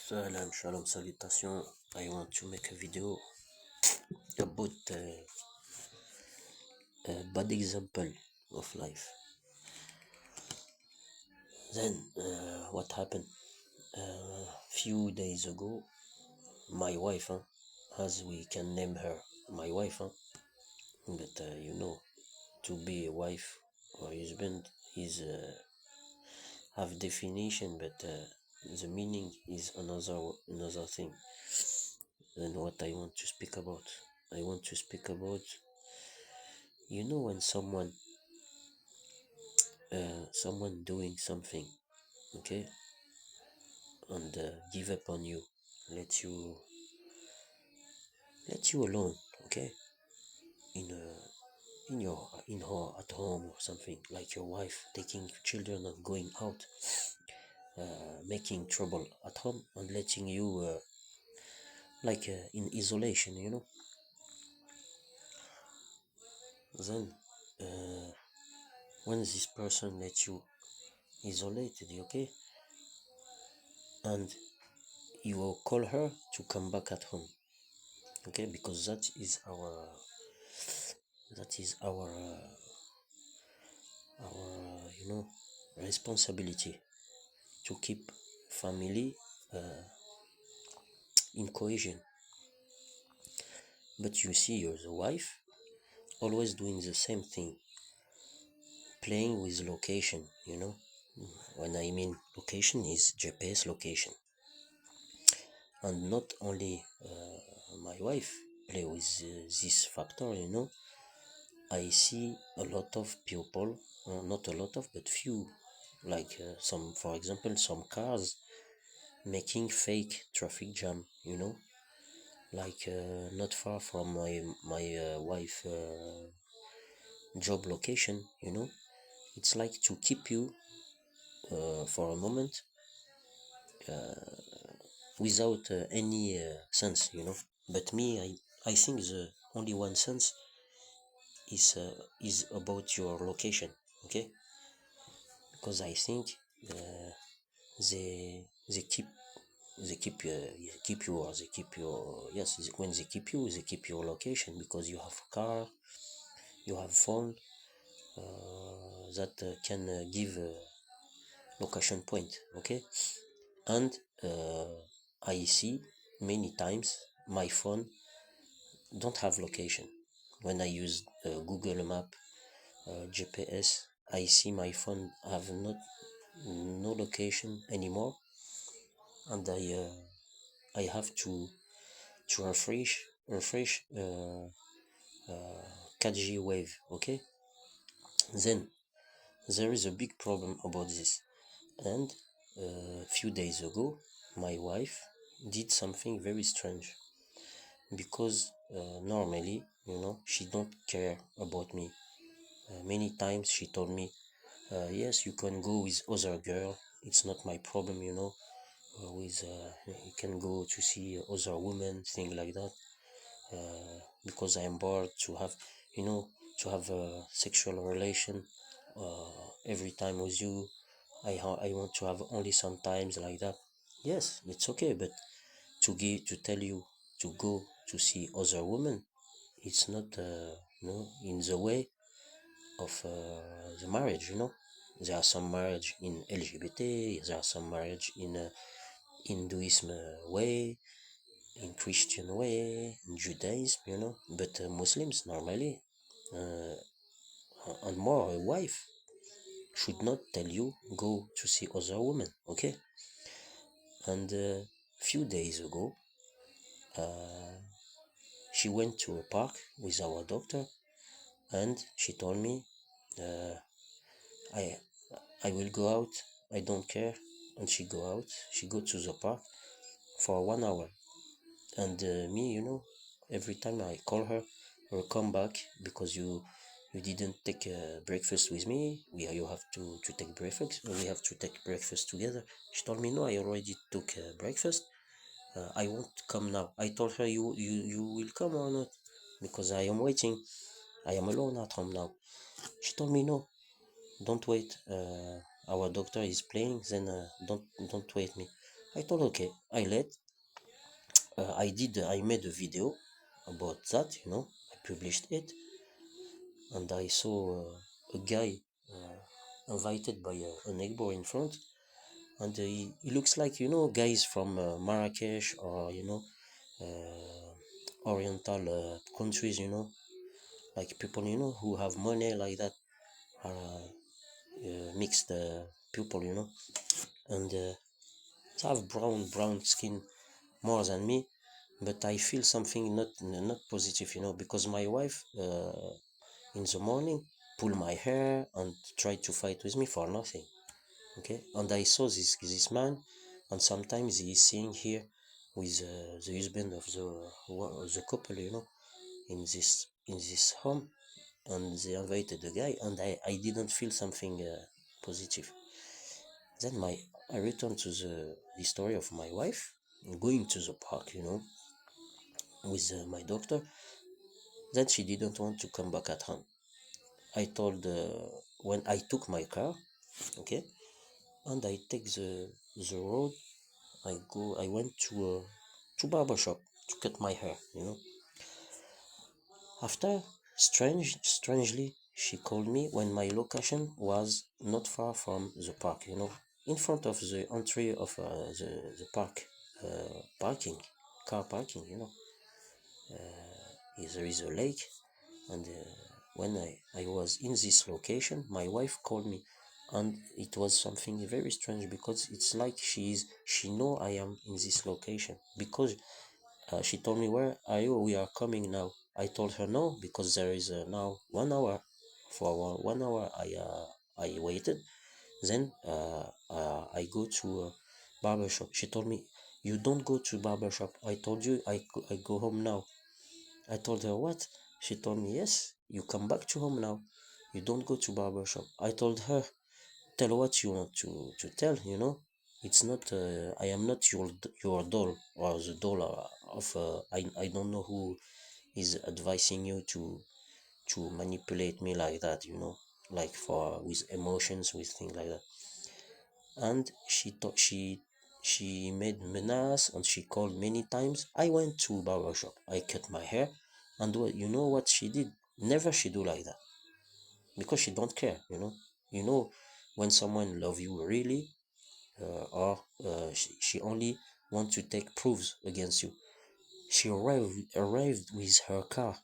Salam, shalom, salutation. I want to make a video about a bad example of life. Then, what happened? Few days ago, my wife, as we can name her, my wife, but to be a wife or husband is have definition, but the meaning is another thing. And what I want to speak about, when someone doing something, okay, and give up on you, let you alone, okay, in her at home or something, like your wife taking children and going out, making trouble at home and letting you in isolation, then when this person lets you isolated, okay, and you will call her to come back at home, okay, because that is our responsibility to keep family in cohesion. But you see, you're the wife always doing the same thing, playing with location, when I mean location is GPS location. And not only my wife play with this factor, I see a lot of people, not a lot of, but few, like for example, some cars making fake traffic jam, like not far from my wife job location, it's like to keep you for a moment without any sense, But me, I think the only one sense is about your location, okay? Because I think they keep when they keep your location because you have car, you have phone that can give location point, okay? And I see many times my phone don't have location. When I use Google Map, GPS, I see my phone have no location anymore, and I have to refresh 4G wave, okay? Then there is a big problem about this, and a few days ago my wife did something very strange, because normally, she don't care about me. Many times she told me, yes, you can go with other girl, it's not my problem, you can go to see other women, thing like that, because I am bored to have a sexual relation every time with you. I want to have only sometimes, like that. Yes, it's okay, but to tell you to go to see other women, it's not in the way of the marriage, There are some marriage in LGBT, there are some marriage in Hinduism way, in Christian way, in Judaism, but Muslims normally, and more a wife should not tell you go to see other women, okay? And few days ago, she went to a park with our doctor, and she told me, I will go out, I don't care. And she go to the park for 1 hour, and me, every time I call her, or come back because you didn't take breakfast with me. You have to take breakfast. We have to take breakfast together. She told me, no, I already took breakfast. I won't come now. I told her, you will come or not, because I am waiting. I am alone at home now. She told me, no, don't wait. Our doctor is playing. Then don't wait me. I told okay, I made a video about that, I published it, and I saw a guy invited by a neighbor in front, and he looks like, guys from Marrakesh, or, Oriental countries, like people, who have money like that, are mixed people, and they have brown skin more than me, but I feel something not positive, because my wife in the morning pull my hair and try to fight with me for nothing. Okay, and I saw this man, and sometimes he is seeing here with the husband of the couple, in this home, and they invited the guy, and I didn't feel something positive. Then I returned to the story of my wife going to the park, with my doctor. Then she didn't want to come back at home. I told when I took my car, okay, and I take the road. I went to barber shop to cut my hair. After, strangely, she called me when my location was not far from the park. In front of the entry of the park, parking, car parking. There is a lake, and when I was in this location, my wife called me, and it was something very strange, because it's like she know I am in this location, because she told me, where are you? We are coming now. I told her no, because there is now 1 hour. For 1 hour, I waited. Then I go to a barber shop. She told me, you don't go to barber shop. I told you I go home now. I told her, what? She told me, yes, you come back to home now. You don't go to barber shop. I told her, tell what you want to tell, It's not, I am not your doll, or the doll of, I don't know who is advising you to manipulate me like that, like for, with emotions, with things like that. And she made menace, and she called many times. I went to barber shop. I cut my hair, and you know what she did? Never she do like that, because she don't care. When someone love you really, or she only want to take proofs against you. She arrived with her car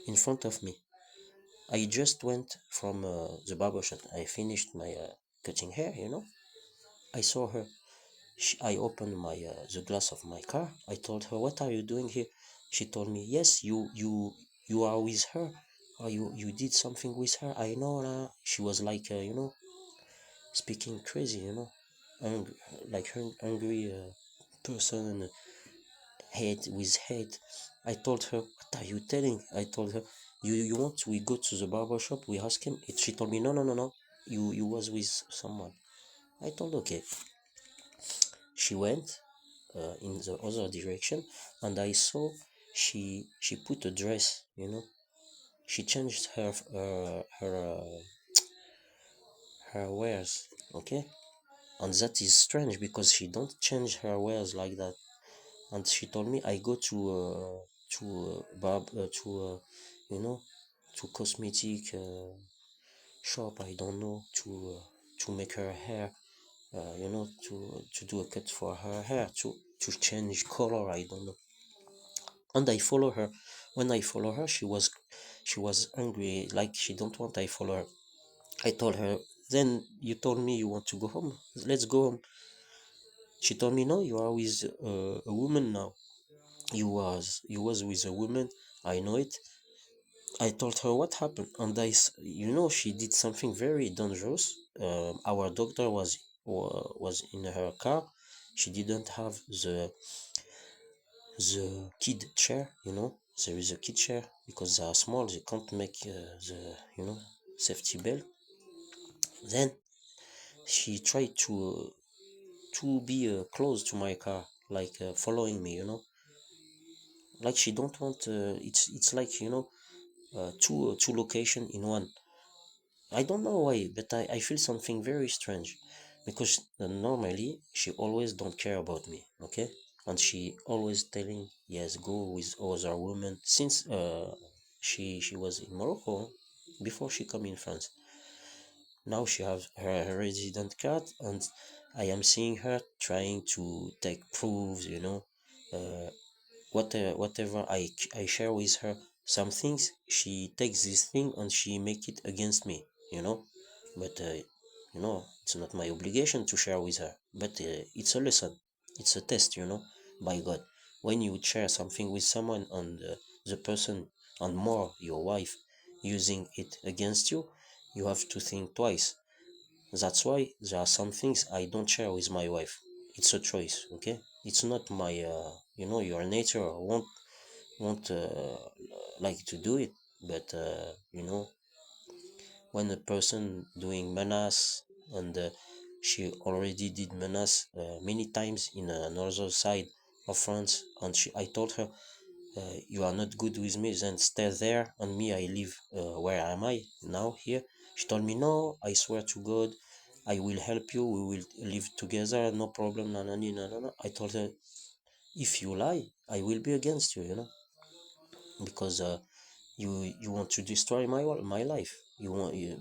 in front of me. I just went from the barber shop. I finished my cutting hair. I saw her. I opened the glass of my car. I told her, "What are you doing here?" She told me, "Yes, you are with her. Or you did something with her. I know." She was like, speaking crazy, angry, like angry person, hate. I told her, "What are you telling?" I told her, "You want we go to the barber shop? We ask him." She told me, "No. You was with someone." I told, okay. She went in the other direction, and I saw she put a dress. She changed her wares. Okay, and that is strange, because she don't change her wares like that. And she told me, I go to cosmetic shop, I don't know, to make her hair, to do a cut for her hair, to change color, I don't know. And I follow her. When I follow her, she was angry, like she don't want I follow her. I told her, then you told me you want to go home. Let's go home. She told me, no, you are with a woman now. You was with a woman. I know it. I told her what happened, and she did something very dangerous. Our doctor was in her car. She didn't have the kid chair. There is a kid chair, because they are small. They can't make the safety belt. Then she tried to be close to my car, like following me. Like she don't want. It's like two location in one. I don't know why, but I feel something very strange. because normally she always don't care about me, okay, and she always telling yes, go with other women since she was in Morocco before she come in France. Now she have her resident card, and I am seeing her trying to take proofs, uh, whatever I share with her some things, she takes this thing and she make it against me, but it's not my obligation to share with her, but it's a lesson, it's a test, by God. When you share something with someone and the person, and more your wife, using it against you, you have to think twice. That's why there are some things I don't share with my wife. It's a choice, okay? It's not my, your nature won't like to do it, but when a person doing menace, and she already did menace many times in another side of France, and I told her, you are not good with me, then stay there, and me, I live, where am I now, here. She told me, no, I swear to God, I will help you, we will live together, no problem, no, no, no, no, no. I told her, if you lie, I will be against you, because you want to destroy my life.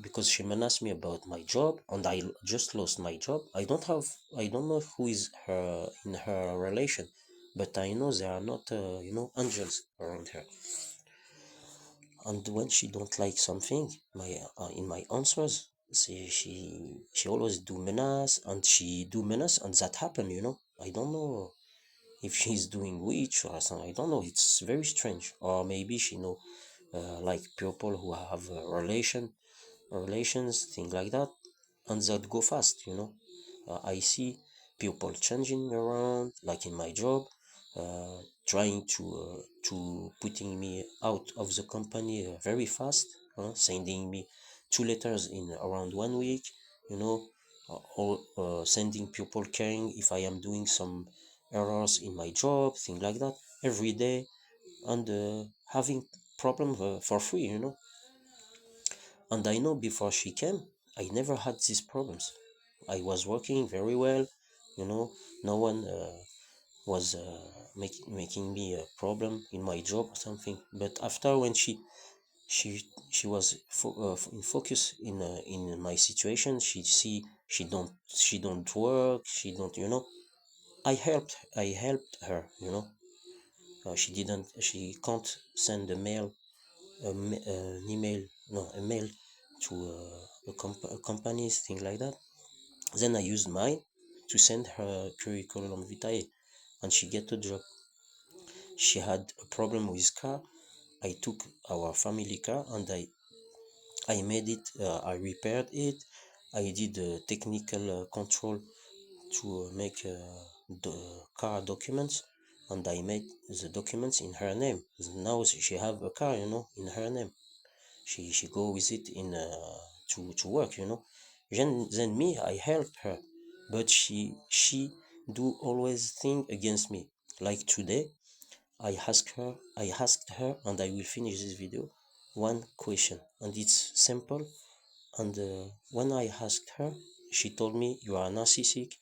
Because she menaced me about my job, and I just lost my job. I don't know who is her in her relation, but I know there are not angels around her. And when she don't like something, my in my answers, she always do menace, and that happen, I don't know if she's doing witch or something. I don't know, it's very strange. Or maybe she know, like people who have relations, things like that, and that go fast, I see people changing around, like in my job, trying to putting me out of the company very fast, sending me two letters in around 1 week, or sending people caring if I am doing some errors in my job, things like that, every day, and having problem for free, and I know before she came, I never had these problems. I was working very well, no one was making me a problem in my job or something. But after, when she she was in focus in my situation, she see she don't work, she don't, I helped her, she can't send an email, no, a mail to companies, things like that. Then I used mine to send her curriculum vitae, and she get a job. She had a problem with car. I took our family car, and I made it. I repaired it. I did technical control to make the car documents, and I made the documents in her name. Now she have a car, in her name. She go with it in to work, then me, I helped her, but she do always think against me. Like today, I asked her, and I will finish this video, one question, and it's simple. And when I asked her, she told me, you are narcissistic,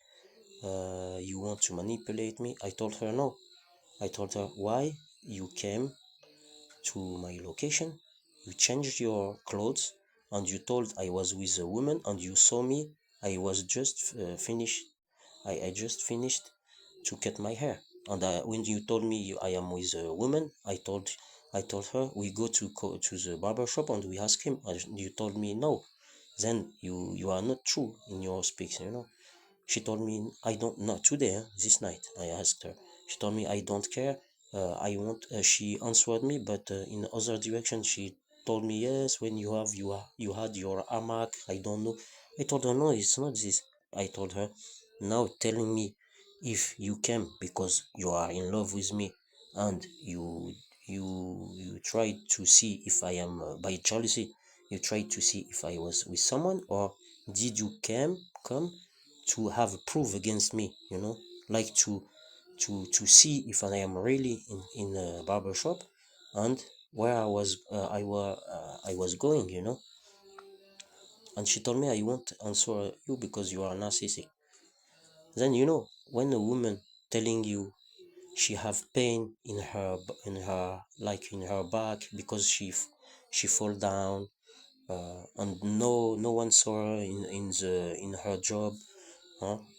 you want to manipulate me. I told her no. I told her, why you came to my location, you changed your clothes, and you told I was with a woman, and you saw me. I was just finished. I just finished to cut my hair, and when you told me I am with a woman, I told her, we go to the barber shop and we ask him. And you told me no. Then you are not true in your speaks, She told me, I don't, not today, this night. I asked her. She told me, I don't care. I want. She answered me, but in the other direction, she told me, yes. When you had your hamac, I don't know. I told her, no, it's not this. I told her, now telling me, if you came because you are in love with me, and you tried to see if I am by jealousy, you tried to see if I was with someone, or did you come to have proof against me, like to see if I am really in a barber shop, and where I was going, and she told me, I won't answer you because you are narcissistic. Then when a woman telling you she have pain in her like in her back because she fall down, and no one saw her in her job,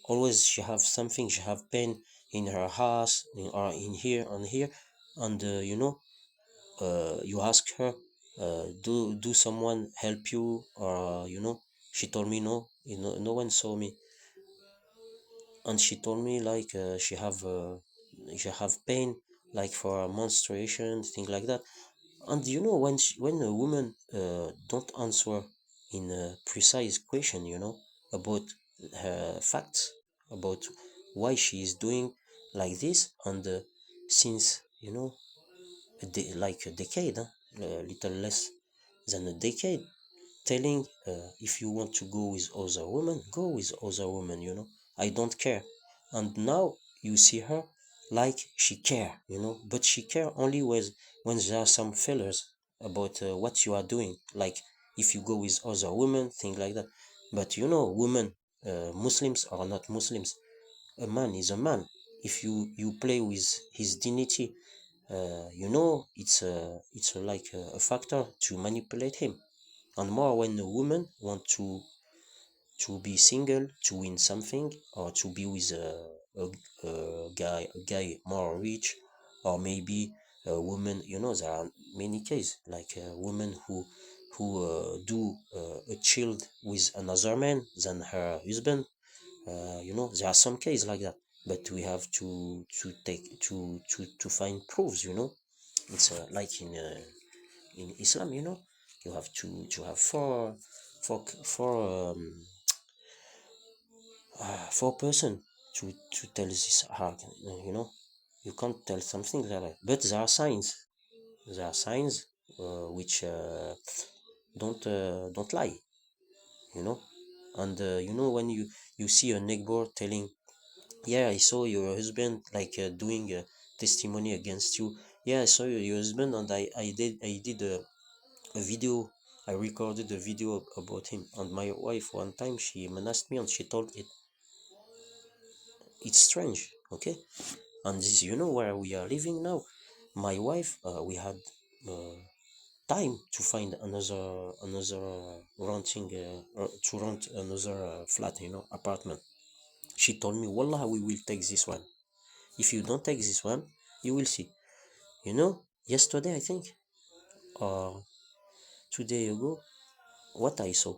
always she have something, she have pain in her house, or in here on here, and you ask her, do someone help you, or she told me no, no one saw me, and she told me like she have pain like for a menstruation, thing like that. And when a woman don't answer in a precise question, about her facts, about why she is doing like this, and since like a decade, a little less than a decade, telling, if you want to go with other women, go with other women, I don't care. And now you see her like she care, but she care only when there are some failures about what you are doing, like if you go with other women, things like that. But women, Muslims or not Muslims, a man is a man. If you play with his dignity, it's like a factor to manipulate him. And more when a woman want to be single to win something, or to be with a guy more rich, or maybe a woman, there are many cases like women who do a child with another man than her husband. There are some cases like that, but we have to take to find proofs. It's like in Islam, you have to have four person to tell this hard. You can't tell something like that. But there are signs. There are signs which don't lie. You know, and when you see a neighbor telling, yeah, I saw your husband like doing a testimony against you. Yeah, I saw your husband, and I did a video. I recorded a video about him. And my wife one time she menaced me, and she told it. It's strange, okay? And this, where we are living now. My wife, we had uh, time to find another renting to rent another flat, apartment. She told me, "Wallah, we will take this one. If you don't take this one, you will see." Yesterday I think, or 2 days ago, what I saw.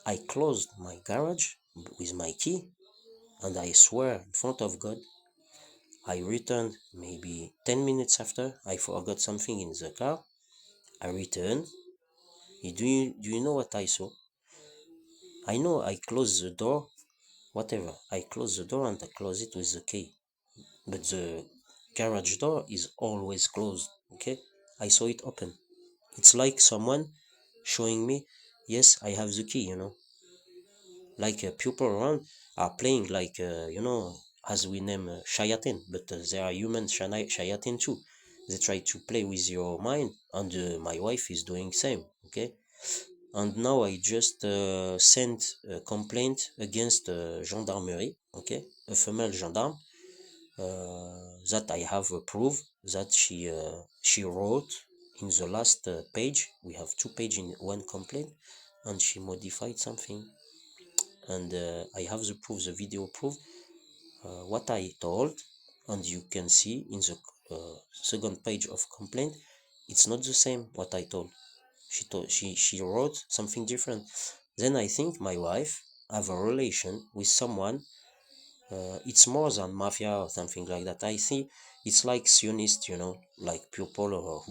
I closed my garage with my key, and I swear in front of God, I returned maybe 10 minutes after. I forgot something in the car. I returned. Do you know what I saw? I know I closed the door, whatever. I closed the door and I close it with the key. But the garage door is always closed, okay? I saw it open. It's like someone showing me, yes, I have the key, like people around are playing like as we name shayatin, but there are human shayatin too. They try to play with your mind, and my wife is doing same, okay? And now I just sent a complaint against gendarmerie, okay, a female gendarme, that I have a proof that she wrote in the last page. We have two pages in one complaint, and she modified something, and I have the proof, the video proof, what I told, and you can see in the second page of complaint, it's not the same what I told. She wrote something different. Then I think my wife have a relation with someone. It's more than mafia or something like that. I see it's like Zionist, like people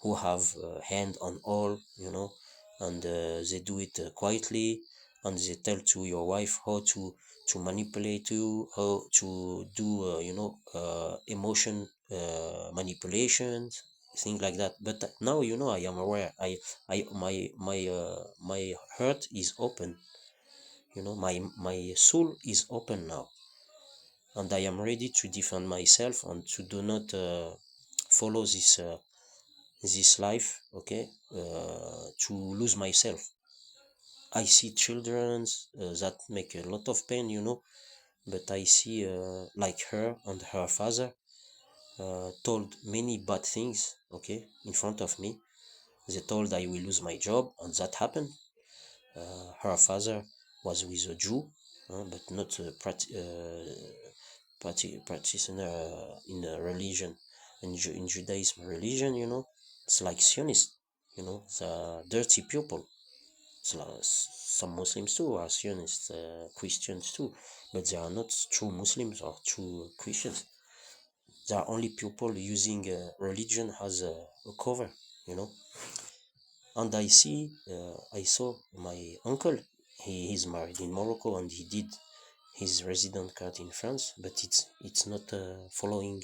who have hand on all, and they do it quietly, and they tell to your wife how to manipulate you, how to do, emotion manipulations, things like that. But now, I am aware. My heart is open. My soul is open now, and I am ready to defend myself and to do not follow this life, okay? To lose myself. I see children that make a lot of pain, but I see like her and her father told many bad things, okay, in front of me. They told I will lose my job, and that happened. Her father was with a Jew, but not a practitioner in a religion, in Judaism religion, it's like Zionist, the dirty people. It's like, some Muslims too are Zionists, Christians too, but they are not true Muslims or true Christians. They are only people using religion as a cover, you know. And I saw my uncle. He's married in Morocco and he did his resident card in France, but it's not following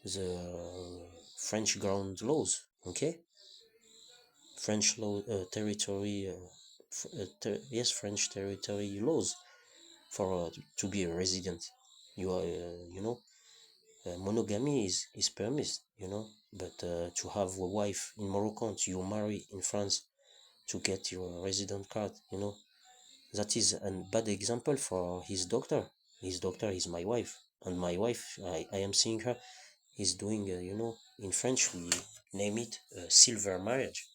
the French ground laws. Okay, French law territory. Yes, French territory laws for to be a resident. You are, monogamy is permitted, but to have a wife in Morocco and you marry in France to get your resident card, that is a bad example for his doctor. His doctor is my wife, and my wife, I am seeing her, is doing, in French we name it silver marriage,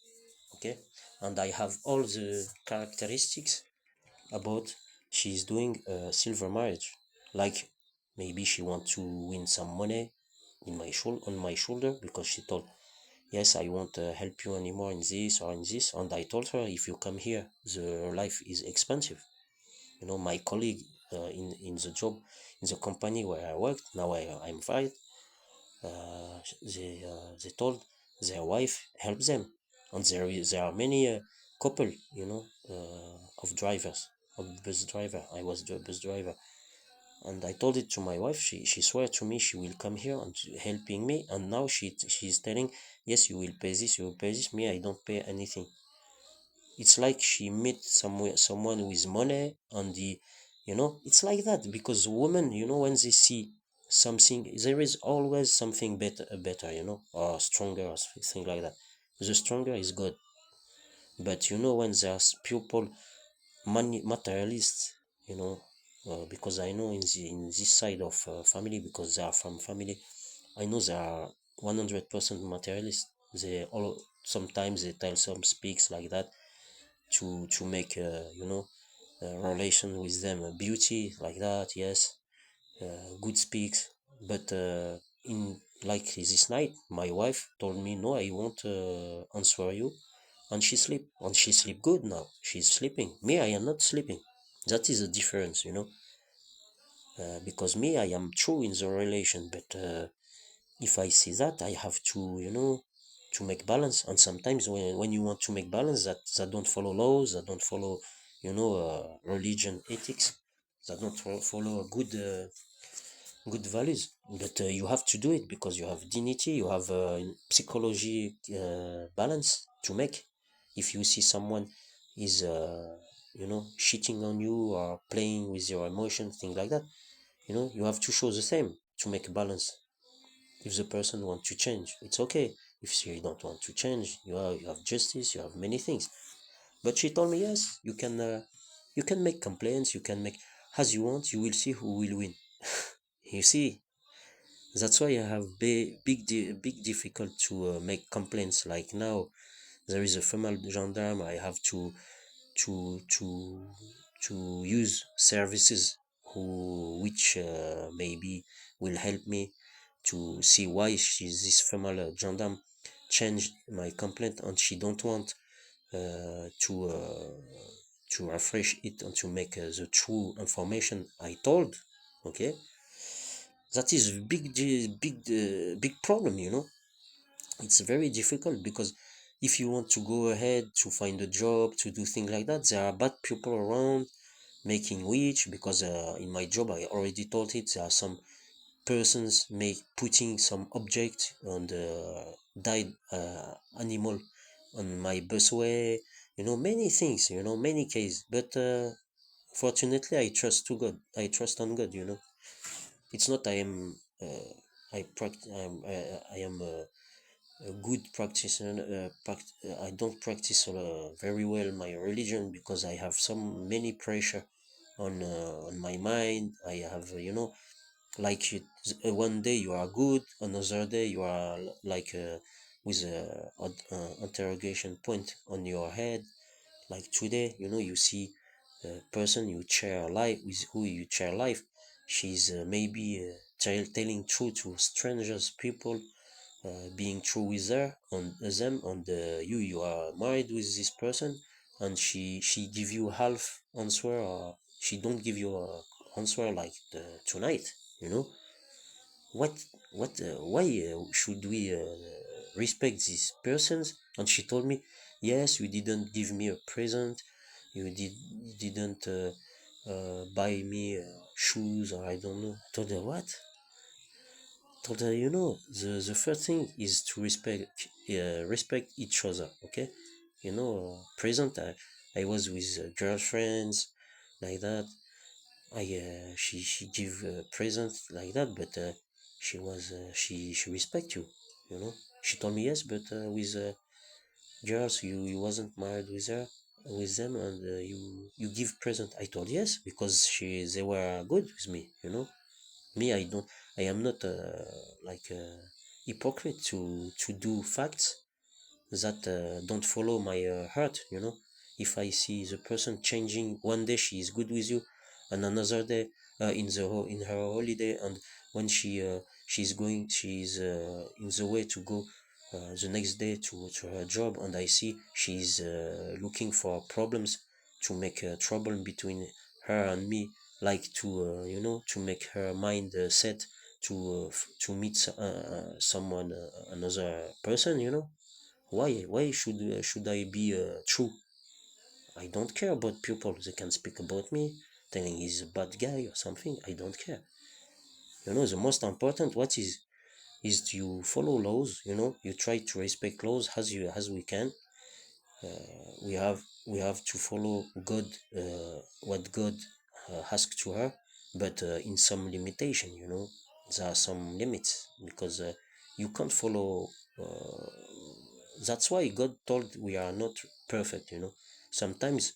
okay? And I have all the characteristics about she's doing a silver marriage, like maybe she want to win some money on my shoulder because she told, yes, I won't help you anymore in this or in this. And I told her, if you come here, the life is expensive. My colleague in the job, in the company where I worked, now I'm fired, they told their wife help them. And there are many couple, of drivers, of bus driver. I was the bus driver. And I told it to my wife. She swore to me she will come here and helping me. And now she's telling, yes, you will pay this, you will pay this. Me, I don't pay anything. It's like she met someone with money and it's like that because women, when they see something, there is always something better, or stronger or something like that. The stronger is good. But when there's people money materialists, because I know in this side of family, because they are from family, I know they are 100% materialist. They all sometimes they tell some speaks like that to make a relation with them beauty like that. Yes, good speaks, but in like this night, my wife told me, no, I won't answer you, and she sleep good now. She's sleeping. Me, I am not sleeping. That is a difference, because me, I am true in the relation, but if I see that, I have to, to make balance. And sometimes when you want to make balance, that don't follow laws, that don't follow, religion ethics, that don't follow a good values. But you have to do it because you have dignity, you have psychology balance to make. If you see someone is, cheating on you or playing with your emotions, things like that, you have to show the same to make balance. If the person wants to change, it's okay. If she don't want to change, you have justice, you have many things. But she told me, yes, you can make complaints, you can make as you want, you will see who will win. You see, that's why I have big difficult to make complaints. Like now, there is a female gendarme. I have to to to use services which maybe will help me to see why she's this female gendarme changed my complaint and she don't want to refresh it and to make the true information I told. Okay, that is big problem. It's very difficult because if you want to go ahead to find a job to do things like that, there are bad people around making witch because in my job I already told it there are some persons make putting some object on the died animal on my busway, many things, many cases. But fortunately I trust to God. I trust on God. It's not I am I am a good practitioner. I don't practice very well my religion because I have some many pressure on my mind. I have like one day you are good, another day you are like with a interrogation point on your head. Like today, you see a person you share life with, who you share life. She's maybe telling truth to strangers, people, being true with her on them, on the you are married with this person, and she give you half answer, or she don't give you a answer like tonight. You know what why should we respect these persons? And she told me, yes, you didn't give me a present, you didn't buy me shoes, or I don't know. I told her, what? Told her, the first thing is to respect each other, okay? Present, I was with girlfriends like that. She give presents like that, but she respect you, you know. She told me, yes, but with girls, you wasn't married with them, and you give present. I told yes, because they were good with me, me, I don't, I am not like a hypocrite to do facts that don't follow my heart. If I see the person changing, one day she is good with you, and another day in her holiday, and when she's in the way to go the next day to her job, and I see she's looking for problems, to make trouble between her and me, like to make her mind set to meet someone, another person. Why should I be true? I don't care about people. They can speak about me, telling he's a bad guy or something. I don't care. The most important what is to follow laws. You try to respect laws as we can. We have to follow God, what God asked to her, but in some limitation. There are some limits, because you can't follow. Uh, that's why God told we are not perfect. Sometimes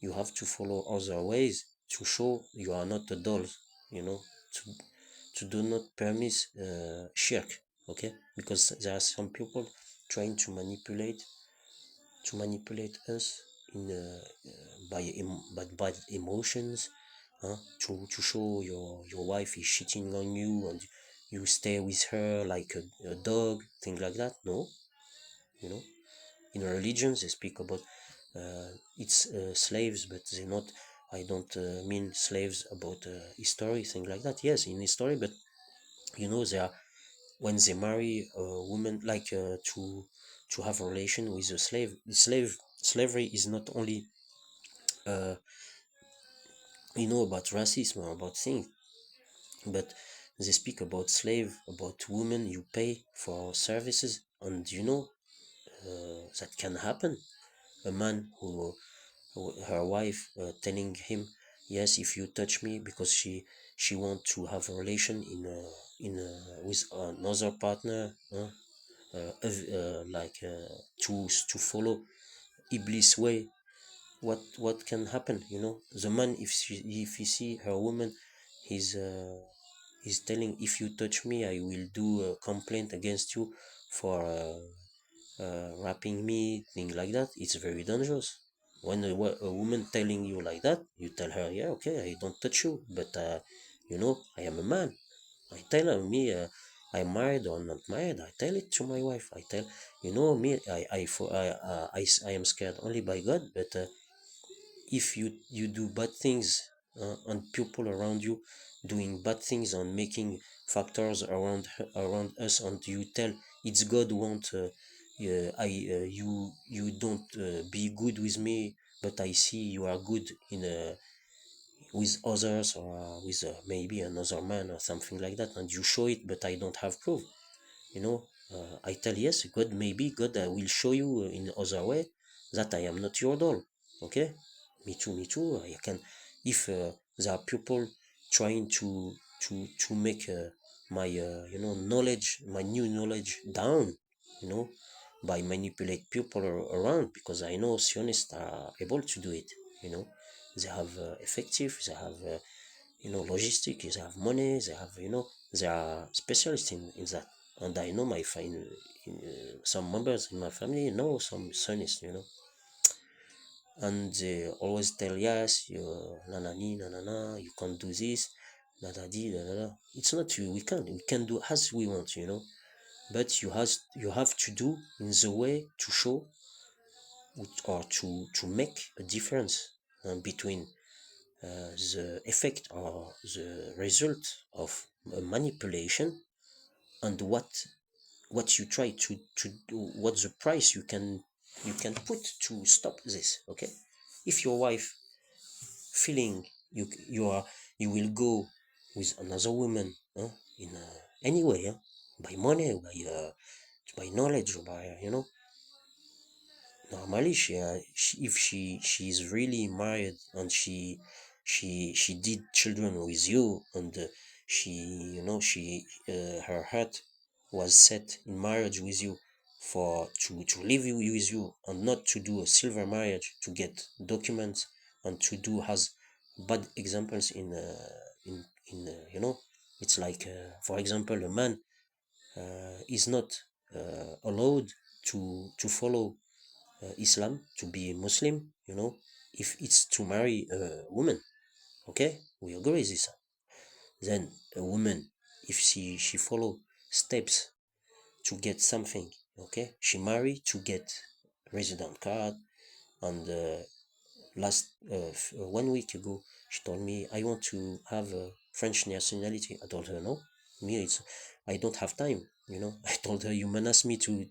you have to follow other ways to show you are not a doll. You know, to do not permit shirk. Okay, because there are some people trying to manipulate us in by bad emotions, to show your wife is cheating on you, and you stay with her like a dog, things like that. No, you know in religions they speak about it's slaves, but they not. I don't mean slaves about history, things like that. Yes, in history, but they are, when they marry a woman, like to have a relation with a slave. Slavery is not only uh, about racism or about things, but they speak about slave, about women you pay for services, and that can happen. A man her wife telling him, yes, if you touch me, because she want to have a relation with another partner, like to follow Iblis way. What can happen? The man, if he see her woman, he's telling, if you touch me, I will do a complaint against you for rapping me, things like that. It's very dangerous. When a woman telling you like that, you tell her, yeah, okay, I don't touch you, but I am a man. I tell her, me, I'm married or not married. I tell it to my wife. I tell, me, I am scared only by God. But if you do bad things, and people around you doing bad things and making factors around us, and you tell it's God want, yeah, you don't be good with me, but I see you are good in with others, or with maybe another man or something like that, and you show it, but I don't have proof. I tell, yes, God, maybe God will show you in other way that I am not your doll. Okay, me too, I can. If there are people trying to make my knowledge, my new knowledge down, you know by manipulate people around, because I know Zionists are able to do it. you know they have effective, they have logistic, they have money, they have they are specialists in that. And I know some members in my family know some scientists, and they always tell, yes, you nanani nanana, you can't do this, nadadi nanana. It's not you, we can do as we want, but you have to do in the way to show or to make a difference between the effect or the result of a manipulation, and what you try to do, what the price you can put to stop this. Okay, if your wife feeling you will go with another woman, in any way, by money, by knowledge, or by normally if she is really married, and she did children with you, and she her heart was set in marriage with you for to live with you, and not to do a silver marriage to get documents, and to do has bad examples in it's like, for example, a man is not allowed to follow Islam, to be a Muslim, if it's to marry a woman. Okay, we agree with this. Then a woman, if she follow steps to get something, okay, she marry to get resident card, and last 1 week ago, she told me, I want to have a French nationality. I told her, no, me, I don't have time. I told her, you menace me to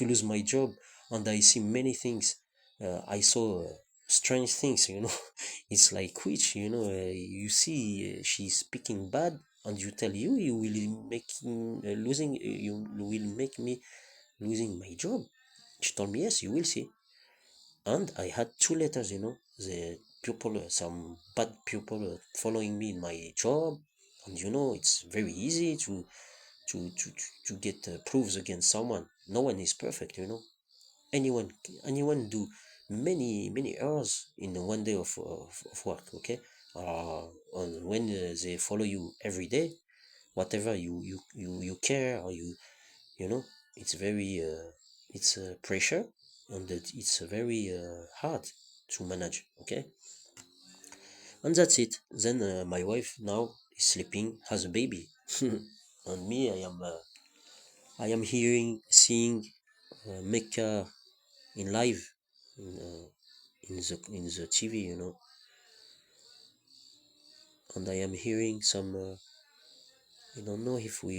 lose my job, and I see many things. I saw strange things. It's like, which, you see, she's speaking bad, and you tell you will make losing you will make me losing my job. She told me, yes, you will see. And I had two letters, the people, some bad people following me in my job. And it's very easy to get proofs against someone. No one is perfect. Anyone anyone do many errors in 1 day of work. Okay, and when they follow you every day, whatever you care, or you know it's very it's pressure, and it's very hard to manage. Okay, and that's it. Then my wife now is sleeping, has a baby, and me, I am hearing, seeing Mecca in live, in, in the TV, and I am hearing some. I don't know if we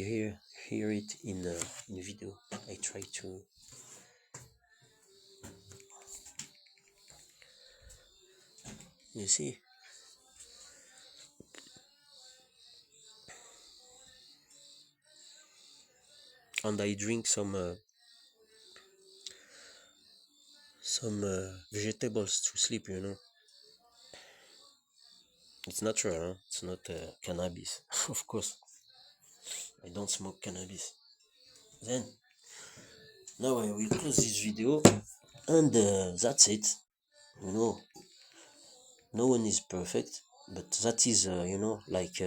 hear it in video. I try to. You see, and I drink some vegetables to sleep. It's natural, huh? It's not cannabis. Of course, I don't smoke cannabis. Then now I will close this video, and that's it. You know, no one is perfect, but that is like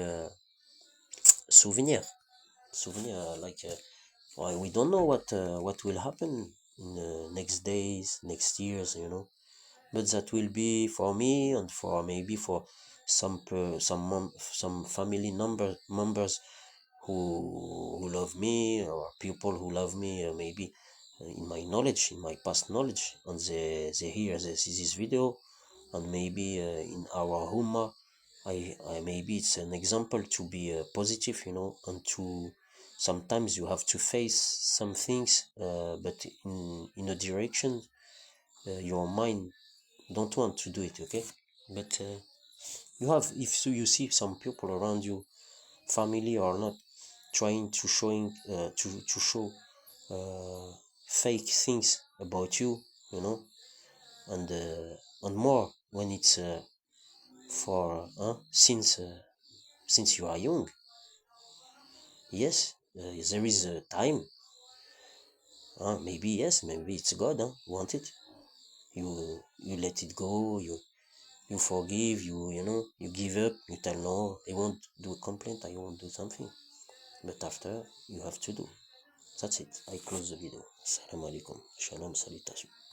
souvenir, souvenir. Like why we don't know what will happen in the next days, next years. But that will be for me, and for maybe for some family members who love me, or people who love me, maybe in my knowledge, in my past knowledge, and they hear, they see this video, and maybe in our Humma, I maybe it's an example to be positive, and to sometimes you have to face some things, but in a direction your mind don't want to do it. Okay, but you have, if so you see some people around you, family or not, trying to show uh, fake things about you, and more when it's for since you are young. Yes, there is a time. Maybe yes, maybe it's God, want it. You let it go. You you forgive, you give up, you tell no, I won't do a complaint, I won't do something. But after, you have to do. That's it. I close the video. Assalamu alaikum. Shalom, salutation.